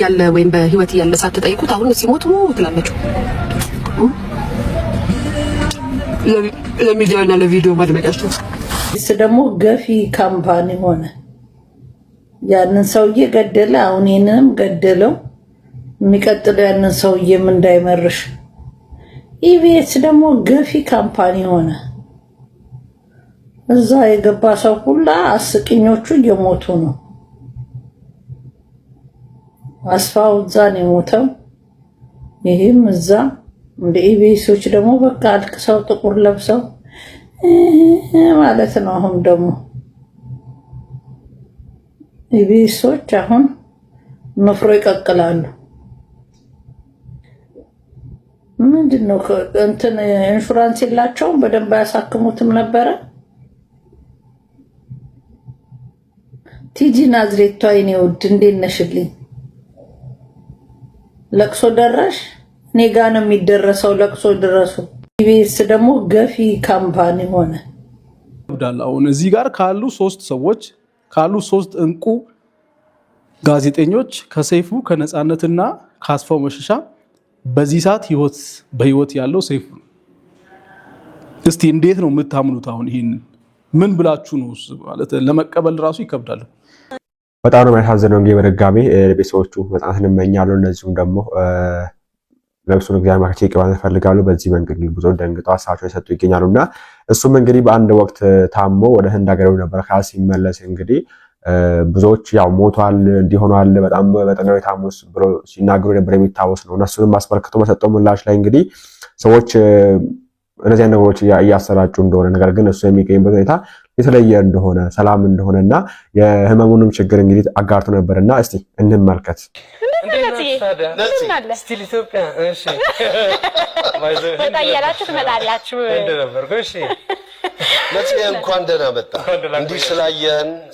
ያለ ወይም በህይወት ያለ ሳትጠይቁት አሁን ሲሞቱ ትላላችሁ። ለሚዲያና ለቪዲዮ ማድመቂያችሁ እሱ ደግሞ ገፊ ካምፓኒ ሆነ። ያንን ሰውዬ ገደለ፣ አሁን ይሄንንም ገደለው። የሚቀጥለው ያንን ሰውዬም እንዳይመርሽ። ኢቢኤስ ደግሞ ገፊ ካምፓኒ ሆነ። እዛ የገባ ሰው ሁላ አስቂኞቹ እየሞቱ ነው። አስፋው እዛ ነው የሞተው፣ ይሄም እዛ። እንደ ኢቢኤሶች ደግሞ በቃ አልቅሰው ጥቁር ለብሰው ማለት ነው። አሁን ደግሞ ኢቢኤሶች አሁን መፍሮ ይቀቅላሉ። ምንድነው እንትን ኢንሹራንስ የላቸውም፣ በደንብ አያሳክሙትም ነበረ። ቲጂ ናዝሬቷ የኔ ውድ እንዴት ነሽልኝ? ለቅሶ ደረሽ? እኔ ጋ ነው የሚደረሰው፣ ለቅሶ ድረሱ። ኢቢኤስ ደግሞ ገፊ ካምፓኒ ሆነ። አሁን እዚህ ጋር ካሉ ሶስት እንቁ ጋዜጠኞች ከሰይፉ ከነጻነትና ከአስፋው መሸሻ በዚህ ሰዓት በህይወት ያለው ሰይፉ ነው። እስቲ እንዴት ነው የምታምኑት? አሁን ይሄን ምን ብላችሁ ነው ማለት ለመቀበል ራሱ ይከብዳል። በጣም ነው የሚያሳዝነው። እንግዲህ በድጋሚ ለቤተሰቦቹ መጽናናትን እመኛለሁ። እነዚሁም ደግሞ ነፍሱን እግዚአብሔር ማርክ ይቀበል ይፈልጋሉ። በዚህ መንገድ ብዙ ደንግጠው ሀሳባቸውን የሰጡ ይገኛሉና እሱም እንግዲህ በአንድ ወቅት ታሞ ወደ ህንድ ሀገር ነበር። ሲመለስ እንግዲህ ብዙዎች ያው ሞቷል እንዲሆናል በጣም በጠናው የታሙስ ብሎ ሲናገሩ ነበር የሚታወስ ነው። እነሱንም አስመልክቶ በሰጠው ምላሽ ላይ እንግዲህ ሰዎች እነዚህ ነገሮች እያሰራጩ እንደሆነ ነገር ግን እሱ የሚገኝበት ሁኔታ የተለየ እንደሆነ ሰላም እንደሆነና የህመሙንም ችግር እንግዲህ አጋርቶ ነበርና እስቲ እንመልከት። ስቲል ኢትዮጵያ እሺ ታያላችሁ ትመጣላችሁ እንደነበርኩ እሺ ለዚህ እንኳን ደህና መጣ። እንዲህ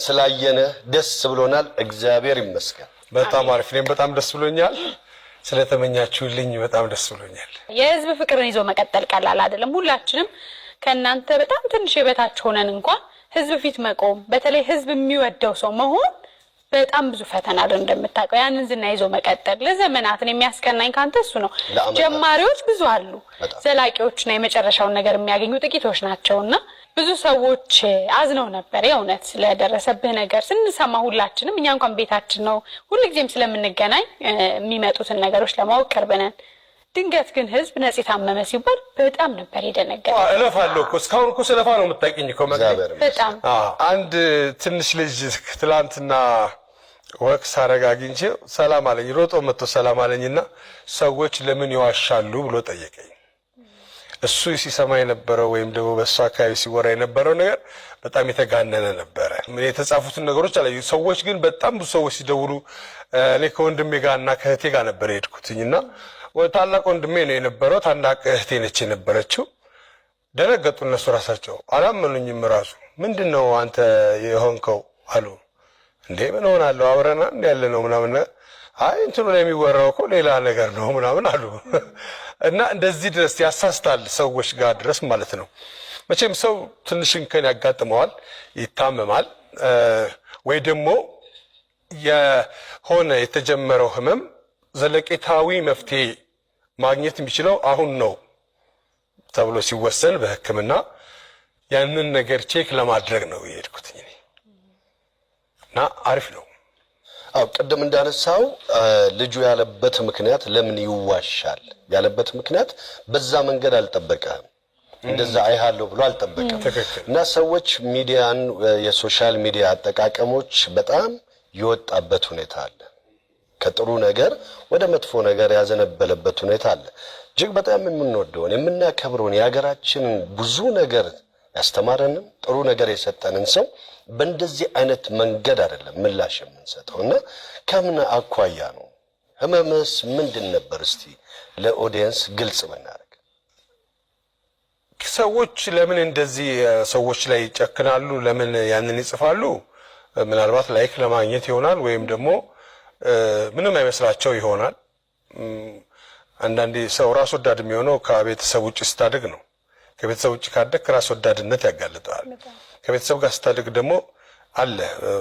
ስላየነ ደስ ብሎናል። እግዚአብሔር ይመስገን። በጣም አሪፍ። እኔም በጣም ደስ ብሎኛል። ስለተመኛችሁልኝ በጣም ደስ ብሎኛል። የህዝብ ፍቅርን ይዞ መቀጠል ቀላል አይደለም። ሁላችንም ከእናንተ በጣም ትንሽ የበታች ሆነን እንኳን ህዝብ ፊት መቆም፣ በተለይ ህዝብ የሚወደው ሰው መሆን በጣም ብዙ ፈተና አለ እንደምታውቀው። ያንን ዝና ይዞ መቀጠል ለዘመናትን የሚያስቀናኝ ካንተ እሱ ነው። ጀማሪዎች ብዙ አሉ፣ ዘላቂዎችና የመጨረሻውን ነገር የሚያገኙ ጥቂቶች ናቸውና ብዙ ሰዎች አዝነው ነበር የእውነት ስለደረሰብህ ነገር ስንሰማ። ሁላችንም እኛ እንኳን ቤታችን ነው ሁልጊዜም ስለምንገናኝ የሚመጡትን ነገሮች ለማወቅ ቀርበናል። ድንገት ግን ህዝብ ነጽ ታመመ ሲባል በጣም ነበር የደነገጠው። እለፋለሁ እኮ እስካሁን እኮ ስለፋ ነው የምታውቂኝ እኮ ማለት በጣም አንድ ትንሽ ልጅ ትላንትና ወክስ አረጋግኝቼ ሰላም አለኝ፣ ሮጦ መጥቶ ሰላም አለኝና ሰዎች ለምን ይዋሻሉ ብሎ ጠየቀኝ። እሱ ሲሰማ የነበረው ወይም ደግሞ በእሱ አካባቢ ሲወራ የነበረው ነገር በጣም የተጋነነ ነበረ። የተጻፉትን ነገሮች አለ። ሰዎች ግን በጣም ብዙ ሰዎች ሲደውሉ እኔ ከወንድሜ ጋርና ከእህቴ ጋር ነበር የሄድኩትኝና ታላቅ ወንድሜ ነው የነበረው፣ ታላቅ እህቴ ነች የነበረችው። ደነገጡ እነሱ ራሳቸው አላመኑኝም። ራሱ ምንድነው አንተ የሆንከው አሉ። እንዴ ምን ሆናለሁ አብረና እንደ ያለ ነው ምናምን። አይ እንትኑ ላይ የሚወራው እኮ ሌላ ነገር ነው ምናምን አሉ። እና እንደዚህ ድረስ ያሳስታል ሰዎች ጋር ድረስ ማለት ነው። መቼም ሰው ትንሽ እንከን ያጋጥመዋል፣ ይታመማል፣ ወይ ደግሞ የሆነ የተጀመረው ህመም ዘለቄታዊ መፍትሄ ማግኘት የሚችለው አሁን ነው ተብሎ ሲወሰን በህክምና ያንን ነገር ቼክ ለማድረግ ነው የሄድኩት እና አሪፍ ነው። አው ቅድም እንዳነሳው ልጁ ያለበት ምክንያት ለምን ይዋሻል ያለበት ምክንያት በዛ መንገድ አልጠበቀም፣ እንደዛ አይሃለው ብሎ አልጠበቀም። እና ሰዎች ሚዲያን የሶሻል ሚዲያ አጠቃቀሞች በጣም ይወጣበት ሁኔታ አለ። ከጥሩ ነገር ወደ መጥፎ ነገር ያዘነበለበት ሁኔታ አለ። እጅግ በጣም የምንወደውን የምናከብረውን የሀገራችን ብዙ ነገር ያስተማረንን ጥሩ ነገር የሰጠንን ሰው በእንደዚህ አይነት መንገድ አይደለም ምላሽ የምንሰጠውና ከምን አኳያ ነው? ህመምስ ምንድን ነበር? እስቲ ለኦዲየንስ ግልጽ ብናደርግ። ሰዎች ለምን እንደዚህ ሰዎች ላይ ይጨክናሉ? ለምን ያንን ይጽፋሉ? ምናልባት ላይክ ለማግኘት ይሆናል፣ ወይም ደግሞ ምንም አይመስላቸው ይሆናል። አንዳንዴ ሰው ራስ ወዳድ የሚሆነው ከቤተሰብ ውጭ ስታድግ ነው። ከቤተሰብ ውጭ ካደግ ራስ ወዳድነት ያጋልጣል። ከቤተሰብ ጋር ስታድግ ደግሞ አለ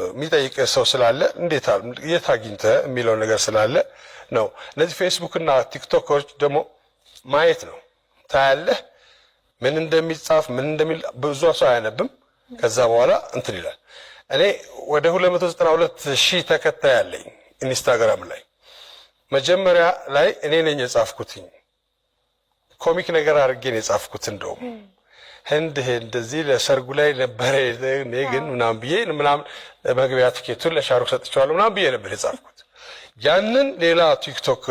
የሚጠይቅ ሰው ስላለ እንዴት የት አግኝተህ የሚለው ነገር ስላለ ነው። እነዚህ ፌስቡክ እና ቲክቶኮች ደግሞ ማየት ነው። ታያለህ ምን እንደሚጻፍ ምን እንደሚል ብዙ ሰው አያነብም። ከዛ በኋላ እንትን ይላል። እኔ ወደ 292,000 ተከታይ አለኝ ኢንስታግራም ላይ። መጀመሪያ ላይ እኔ ነኝ የጻፍኩትኝ ኮሚክ ነገር አድርጌ ነው የጻፍኩት። እንደውም ህንድ እንደዚህ ለሰርጉ ላይ ነበር እኔ ግን ምናምን ብዬ ምናምን መግቢያ ትኬቱን ለሻሩክ ሰጥቼዋለሁ ምናምን ብዬ ነበር የጻፍኩት። ያንን ሌላ ቲክቶክ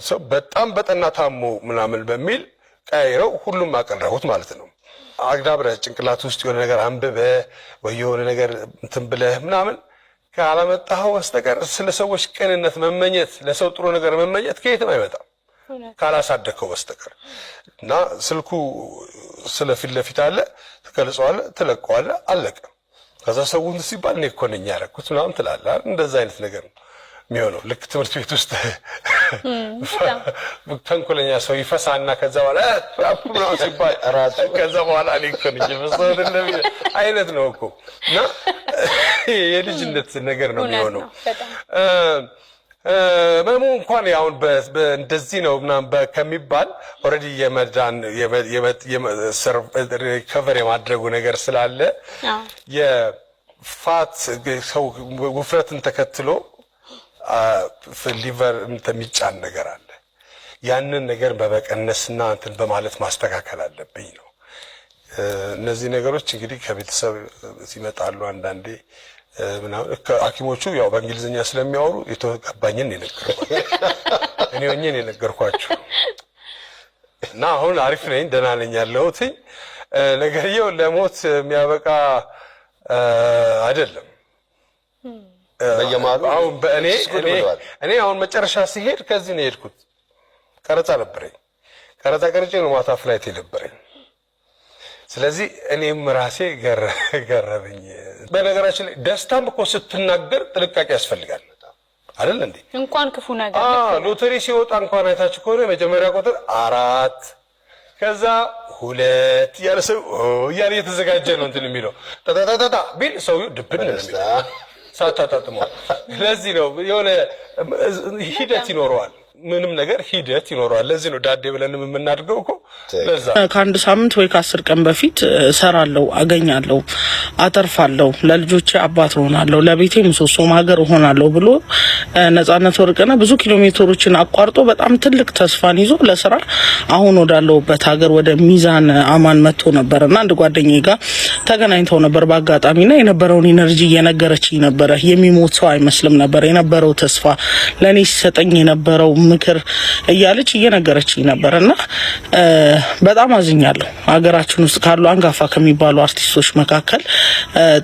ሰው በጣም በጠና ታሞ ምናምን በሚል ቀይረው ሁሉም አቀረቡት ማለት ነው። አግዳብረህ ጭንቅላት ውስጥ የሆነ ነገር አንብበህ ወይ የሆነ ነገር እንትን ብለህ ምናምን ካላመጣኸው በስተቀር ስለ ሰዎች ቅንነት መመኘት፣ ለሰው ጥሩ ነገር መመኘት ከየትም አይመጣም ካላሳደከው በስተቀር። እና ስልኩ ስለፊት ለፊት አለ፣ ትገልጸዋለህ፣ ትለቀዋለህ፣ አለቀ። ከዛ ሰውን ሲባል እኔ እኮ ነኝ ያደረኩት ምናምን ትላለህ። እንደዛ አይነት ነገር ነው የሚሆነው። ልክ ትምህርት ቤት ውስጥ ተንኮለኛ ሰው ይፈሳና ከዛ በኋላ ምናምን ሲባል ከዛ በኋላ እኔ እኮ ነኝ የፈሳሁት አይነት ነው እኮ። እና የልጅነት ነገር ነው የሚሆነው። መሙ እንኳን ያው እንደዚህ ነው ምናምን ከሚባል ኦልሬዲ የመዳን ሪከቨር የማድረጉ ነገር ስላለ የፋት ሰው ውፍረትን ተከትሎ ሊቨር የሚጫን ነገር አለ። ያንን ነገር በመቀነስና እንትን በማለት ማስተካከል አለብኝ ነው። እነዚህ ነገሮች እንግዲህ ከቤተሰብ ሲመጣሉ አንዳንዴ ምናምን ሐኪሞቹ ያው በእንግሊዝኛ ስለሚያወሩ የተገባኝን እኔ ሆኜ የነገርኳችሁ እና አሁን አሪፍ ነኝ፣ ደህና ነኝ ያለሁት። ነገርየው ለሞት የሚያበቃ አይደለም። በየማሉ አሁን እኔ አሁን መጨረሻ ሲሄድ ከዚህ ነው የሄድኩት። ቀረጻ ነበረኝ። ቀረጻ ቀርጬ ነው ማታ ፍላይት የነበረኝ። ስለዚህ እኔም ራሴ ገረበኝ። በነገራችን ላይ ደስታም እኮ ስትናገር ጥንቃቄ ያስፈልጋል አይደል እንዴ? እንኳን ክፉ ነገር ሎተሪ ሲወጣ እንኳን አይታችሁ ከሆነ መጀመሪያ ቁጥር 4 ከዛ 2 ያለ ሰው ያለ የተዘጋጀ ነው እንትን የሚለው ተታታታ ቢል ሰው ድብን ነው የሚለው ሳታጣጥሞ። ለዚህ ነው የሆነ ሂደት ይኖረዋል። ምንም ነገር ሂደት ይኖረዋል። ለዚህ ነው ዳዴ ብለን የምናድገው እኮ። ለዛ ከአንድ ሳምንት ወይ ከ10 ቀን በፊት እሰራለሁ፣ አገኛለሁ፣ አተርፋለሁ፣ ለልጆቼ አባት ሆናለሁ፣ ለቤቴ ምሰሶ ማገር ሆናለሁ ብሎ ነጻነት ወርቅነህ ብዙ ኪሎ ሜትሮችን አቋርጦ በጣም ትልቅ ተስፋን ይዞ ለስራ አሁን ወዳለሁበት ሀገር ወደ ሚዛን አማን መጥቶ ነበርና አንድ ጓደኛዬ ጋር ተገናኝተው ነበር በአጋጣሚና የነበረውን ኢነርጂ እየነገረችኝ ነበረ። የሚሞት ሰው አይመስልም ነበር የነበረው ተስፋ ለኔ ሲሰጠኝ የነበረው ምክር እያለች እየነገረችኝ ነበርና በጣም አዝኛለሁ። ሀገራችን ውስጥ ካሉ አንጋፋ ከሚባሉ አርቲስቶች መካከል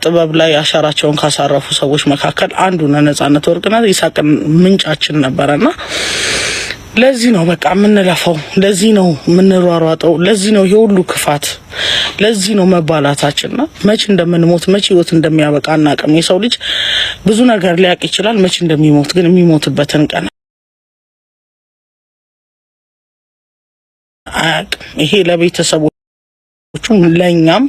ጥበብ ላይ አሻራቸውን ካሳረፉ ሰዎች መካከል አንዱ ነጻነት ወርቅነህ ይሳቅን ምንጫችን ነበርና ለዚህ ነው በቃ የምንለፋው፣ ለዚህ ነው የምንሯሯጠው፣ ለዚህ ነው የሁሉ ክፋት፣ ለዚህ ነው መባላታችንና መቼ እንደምንሞት መቼ ህይወት እንደሚያበቃ አናውቅም። የሰው ልጅ ብዙ ነገር ሊያውቅ ይችላል። መቼ እንደሚሞት ግን የሚሞትበትን ቀን አያውቅም። ይሄ ለቤተሰቦቹ ለኛም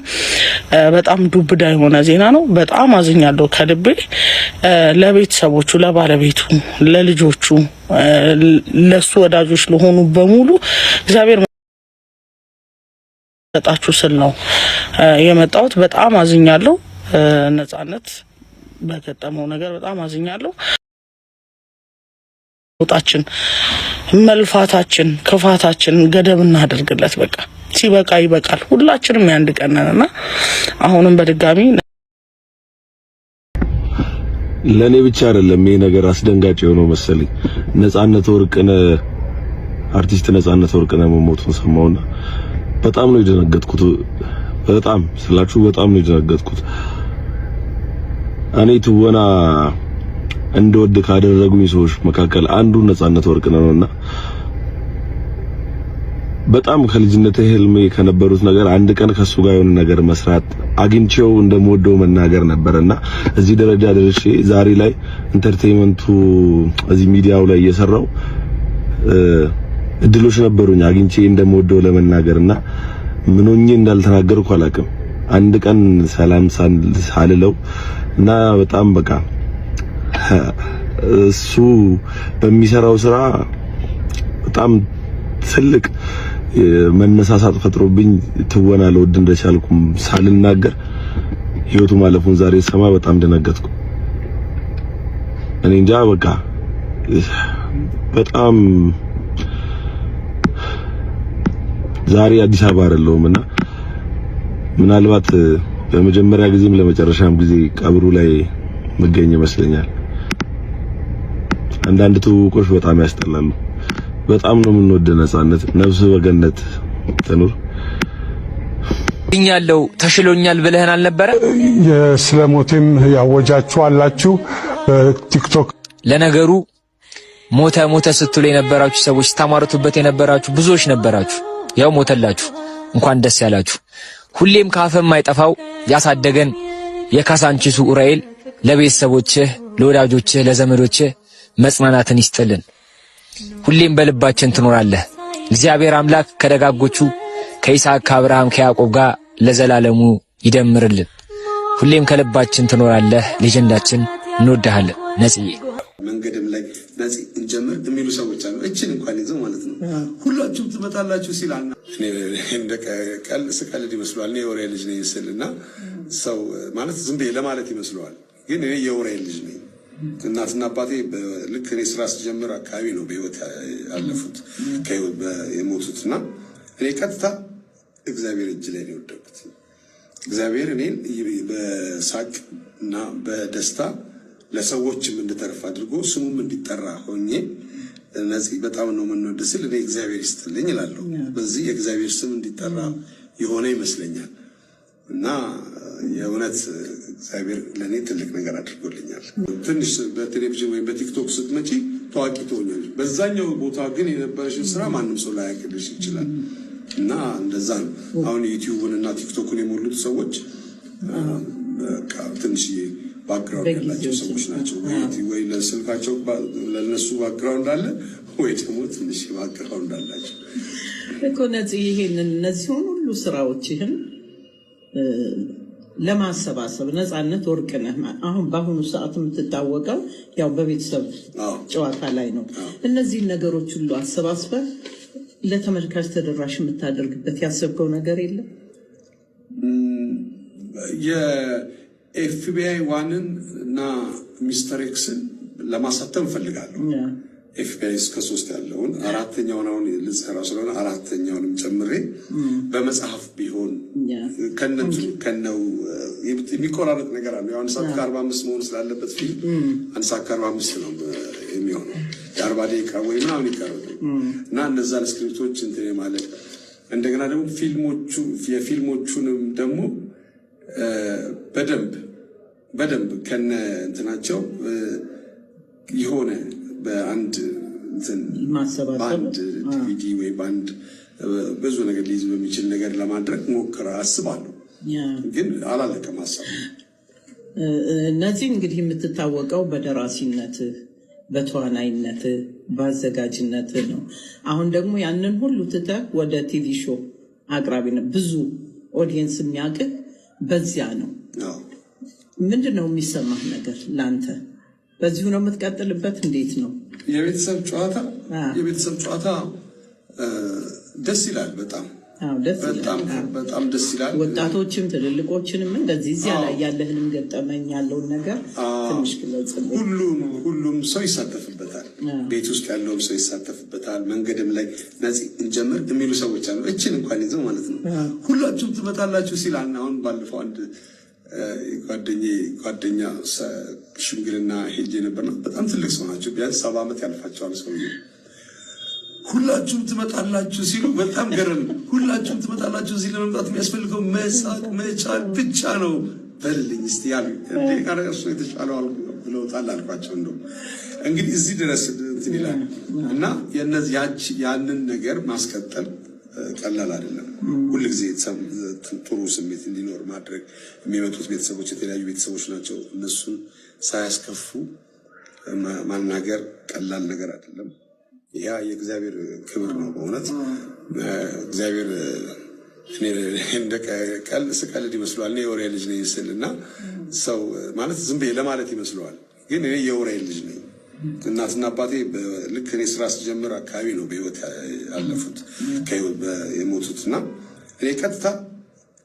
በጣም ዱብዳ የሆነ ዜና ነው። በጣም አዝኛለሁ ከልቤ ለቤተሰቦቹ፣ ለባለቤቱ፣ ለልጆቹ፣ ለሱ ወዳጆች ለሆኑ በሙሉ እግዚአብሔር ሰጣችሁ ስል ነው የመጣሁት። በጣም አዝኛለሁ። ነጻነት በገጠመው ነገር በጣም አዝኛለሁ። ወጣችን መልፋታችን ክፋታችን ገደብ እናደርግለት። በቃ ሲበቃ ይበቃል። ሁላችንም ያንድ ቀን ነንና አሁንም በድጋሚ ለኔ ብቻ አይደለም ይሄ ነገር አስደንጋጭ የሆነው መሰለኝ። ነጻነት ወርቅነህ አርቲስት ነጻነት ወርቅነህ መሞቱን ሰማውና በጣም ነው የደነገጥኩት። በጣም ስላችሁ በጣም ነው የደነገጥኩት። እኔ ትወና እንደወድ ካደረጉኝ ሰዎች መካከል አንዱ ነጻነት ወርቅነህ ነውና በጣም ከልጅነቴ ህልሜ ከነበሩት ነገር አንድ ቀን ከሱ ጋር የሆነ ነገር መስራት አግኝቼው እንደምወደው መናገር ነበርና እዚህ ደረጃ ደርሼ ዛሬ ላይ ኢንተርቴይንመንቱ እዚህ ሚዲያው ላይ እየሰራው እድሎች ነበሩኝ አግኝቼ እንደምወደው ለመናገርና ምን ሆኜ እንዳልተናገርኩ አላውቅም። አንድ ቀን ሰላም ሳልለው እና በጣም በቃ እሱ በሚሰራው ስራ በጣም ትልቅ መነሳሳት ፈጥሮብኝ ትወና ለወድ እንደቻልኩም ሳልናገር ህይወቱ ማለፉን ዛሬ ሰማ በጣም ደነገጥኩ። እኔ እንጃ በቃ በጣም ዛሬ አዲስ አበባ አይደለሁምና ምናልባት በመጀመሪያ ጊዜም ለመጨረሻም ጊዜ ቀብሩ ላይ መገኘ ይመስለኛል። አንዳንድ ትውቆች በጣም ያስጠላሉ። በጣም ነው የምንወደ ነፃነት ነፍስ በገነት ትኑር። ይኛለው ተሽሎኛል ብለህን አልነበረ? ስለሞቴም ያወጃችሁ አላችሁ ቲክቶክ። ለነገሩ ሞተ ስትሉ የነበራችሁ ሰዎች ስታማርቱበት የነበራችሁ ብዙዎች ነበራችሁ። ያው ሞተላችሁ፣ እንኳን ደስ ያላችሁ። ሁሌም ካፈም ማይጠፋው ያሳደገን የካሳንቺሱ ኡራኤል ለቤተሰቦችህ፣ ለወዳጆችህ፣ ለዘመዶችህ መጽናናትን ይስጥልን። ሁሌም በልባችን ትኖራለህ። እግዚአብሔር አምላክ ከደጋጎቹ ከይስሐቅ፣ ከአብርሃም፣ ከያዕቆብ ጋር ለዘላለሙ ይደምርልን። ሁሌም ከልባችን ትኖራለህ። ሌጀንዳችን እንወድሃለን። ነጽዬ መንገድም ላይ ነጽ እንጀምር የሚሉ ሰዎች አሉ። እችን እንኳን ይዘው ማለት ነው ሁላችሁም ትመጣላችሁ ሲላና እኔ እንደ ስቀልድ ይመስለዋል። እኔ የወሬ ልጅ ነኝ ስልና ሰው ማለት ዝም ብዬ ለማለት ይመስለዋል። ግን እኔ የወሬ ልጅ ነኝ። እናትና አባቴ ልክ እኔ ስራ ስጀምር አካባቢ ነው በህይወት ያለፉት ከህይወት የሞቱትና እኔ ቀጥታ እግዚአብሔር እጅ ላይ ነው የወደቅኩት። እግዚአብሔር እኔን በሳቅ እና በደስታ ለሰዎችም እንድተርፍ አድርጎ ስሙም እንዲጠራ ሆኜ እነዚህ በጣም ነው የምንወደስል እኔ እግዚአብሔር ይስጥልኝ እላለሁ። በዚህ የእግዚአብሔር ስም እንዲጠራ የሆነ ይመስለኛል እና የእውነት እግዚአብሔር ለእኔ ትልቅ ነገር አድርጎልኛል። ትንሽ በቴሌቪዥን ወይም በቲክቶክ ስትመጪ ታዋቂ ትሆኛለሽ። በዛኛው ቦታ ግን የነበረሽን ስራ ማንም ሰው ላያውቅልሽ ይችላል እና እንደዛ ነው። አሁን ዩቲዩብን እና ቲክቶክን የሞሉት ሰዎች ትንሽ ባክግራውንድ ያላቸው ሰዎች ናቸው። ወይ ለስልካቸው ለነሱ ባክግራውንድ አለ ወይ ደግሞ ትንሽ ባክግራውንድ አላቸው እኮ ነዚህ ይሄንን እነዚህን ሁሉ ስራዎችህን ለማሰባሰብ ነፃነት ወርቅነህ አሁን በአሁኑ ሰዓት የምትታወቀው ያው በቤተሰብ ጨዋታ ላይ ነው። እነዚህ ነገሮች ሁሉ አሰባስበህ ለተመልካች ተደራሽ የምታደርግበት ያሰብከው ነገር የለም? የኤፍቢአይ ዋንን እና ሚስተር ኤክስን ለማሳተም ፈልጋለሁ። ኤፍቢአይ እስከ 3 ያለውን አራተኛውን አሁን ልጽራው ስለሆነ አራተኛውንም ጨምሬ በመጽሐፍ ቢሆን ከነው የሚቆራረጥ ነገር አለ። አንድ ሰዓት ከ45 መሆን ስላለበት ፊልም አንድ ሰዓት ከ45 ነው የሚሆነው። የ40 ደቂቃ ወይ ምናምን ይቀርብ እና እነዛን ስክሪፕቶች እንትን ማለት እንደገና ደግሞ የፊልሞቹንም ደግሞ በደንብ ከነ እንትናቸው የሆነ በአንድ ዲቪዲ ወይ በአንድ ብዙ ነገር ሊይዝ በሚችል ነገር ለማድረግ ሞክራ አስባለሁ። ግን አላለቀም ሀሳቡ። እነዚህ እንግዲህ የምትታወቀው በደራሲነት፣ በተዋናይነት፣ በአዘጋጅነት ነው። አሁን ደግሞ ያንን ሁሉ ትተህ ወደ ቲቪ ሾው አቅራቢነት ብዙ ኦዲየንስ የሚያውቅህ በዚያ ነው። ምንድን ነው የሚሰማህ ነገር ለአንተ? በዚሁ ነው የምትቀጥልበት? እንዴት ነው የቤተሰብ ጨዋታ? ደስ ይላል። በጣም ደስ ይላል። ወጣቶችም ትልልቆችንም እንደዚህ እዚያ ላይ ያለህንም ገጠመኝ ያለውን ነገር ትንሽ ግለጽልኝ። ሁሉም ሰው ይሳተፍበታል። ቤት ውስጥ ያለውም ሰው ይሳተፍበታል። መንገድም ላይ ነፂ እንጀምር የሚሉ ሰዎች አሉ። እችን እንኳን ይዘው ማለት ነው ሁላችሁም ትመጣላችሁ ሲላል። አሁን ባለፈው አንድ ጓደኛ ሽምግልና ሄጄ ነበር ነው። በጣም ትልቅ ሰው ናቸው። ቢያንስ 70 ዓመት ያልፋቸዋል ሰውዬው። ሁላችሁም ትመጣላችሁ ሲሉ በጣም ገረም። ሁላችሁም ትመጣላችሁ ሲሉ ለመምጣት የሚያስፈልገው መሳቅ መቻል ብቻ ነው። በልልኝ እስቲ ያሉ እንዴ ካረሱ የተሻለው ብለውታል አልኳቸው። እንደው እንግዲህ እዚህ ድረስ እንትን ይላል እና ያንን ነገር ማስቀጠል ቀላል አይደለም። ሁሉ ጊዜ ጥሩ ስሜት እንዲኖር ማድረግ የሚመጡት ቤተሰቦች የተለያዩ ቤተሰቦች ናቸው። እነሱን ሳያስከፉ ማናገር ቀላል ነገር አይደለም። ያ የእግዚአብሔር ክብር ነው። በእውነት እግዚአብሔር እንደ ስቀልድ ይመስለዋል። እኔ የወሬ ልጅ ነኝ ስልና ሰው ማለት ዝም ብዬ ለማለት ይመስለዋል። ግን እኔ የወሬ ልጅ ነኝ። እናትና አባቴ ልክ እኔ ስራ ስጀምር አካባቢ ነው በህይወት ያለፉት ከህይወት የሞቱትና እኔ ቀጥታ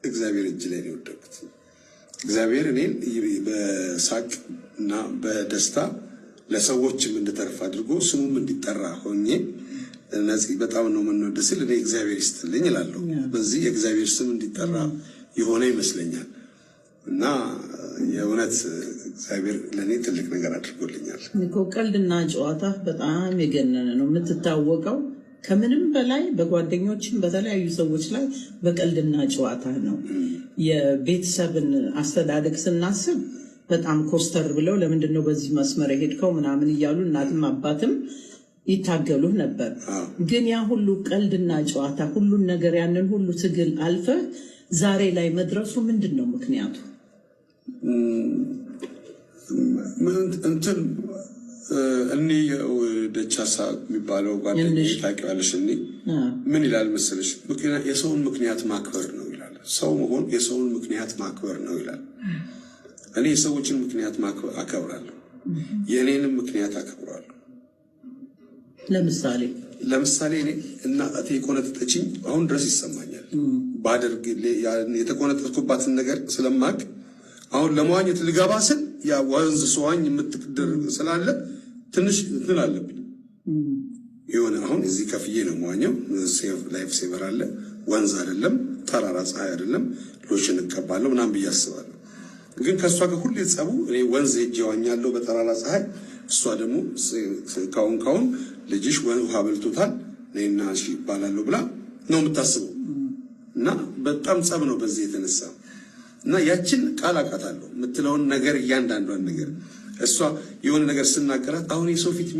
እግዚአብሔር እጅ ላይ ነው የወደቅኩት። እግዚአብሔር እኔን በሳቅ እና በደስታ ለሰዎችም እንድተርፍ አድርጎ ስሙም እንዲጠራ ሆኜ እነዚህ በጣም ነው የምንወደስል እኔ እግዚአብሔር ይስጥልኝ እላለሁ። በዚህ የእግዚአብሔር ስም እንዲጠራ የሆነ ይመስለኛል እና የእውነት እግዚአብሔር ለኔ ትልቅ ነገር አድርጎልኛል። ቀልድና ጨዋታ በጣም የገነነ ነው የምትታወቀው። ከምንም በላይ በጓደኞችም በተለያዩ ሰዎች ላይ በቀልድና ጨዋታ ነው። የቤተሰብን አስተዳደግ ስናስብ በጣም ኮስተር ብለው ለምንድነው በዚህ መስመር ሄድከው ምናምን እያሉ እናትም አባትም ይታገሉህ ነበር። ግን ያ ሁሉ ቀልድና ጨዋታ ሁሉን ነገር ያንን ሁሉ ትግል አልፈ ዛሬ ላይ መድረሱ ምንድነው ምክንያቱ? እንትን እኔ ደቻሳ የሚባለው ጓደኛዬ ታውቂዋለሽ? እኔ ምን ይላል መሰለሽ የሰውን ምክንያት ማክበር ነው ይላል። ሰው መሆን የሰውን ምክንያት ማክበር ነው ይላል። እኔ የሰዎችን ምክንያት አከብራለሁ፣ የእኔንም ምክንያት አከብራለሁ። ለምሳሌ እኔ እናቴ ቆነጠጠችኝ አሁን ድረስ ይሰማኛል። ባደርግ የተቆነጠጥኩባትን ነገር ስለማቅ አሁን ለመዋኘት ልገባ ስል ያ ወንዝ ሰዋኝ የምትደርግ ስላለ ትንሽ እንትን አለብኝ። የሆነ አሁን እዚህ ከፍዬ ነው መዋኘው። ላይፍ ሴቨር አለ፣ ወንዝ አይደለም፣ ተራራ ፀሐይ አይደለም፣ ሎሽን እቀባለሁ ምናምን ብዬ አስባለሁ። ግን ከእሷ ጋር ሁሌ ጸቡ እኔ ወንዝ ሄጄ ዋኛለሁ በጠራራ ፀሐይ፣ እሷ ደግሞ ካሁን ልጅሽ ውሃ በልቶታል ነይና እሺ ይባላለሁ ብላ ነው የምታስበው። እና በጣም ጸብ ነው በዚህ የተነሳ እና ያችን ቃል አውቃታለሁ የምትለውን ነገር እያንዳንዷን ነገር እሷ የሆነ ነገር ስናገራት አሁን የሰው ፊት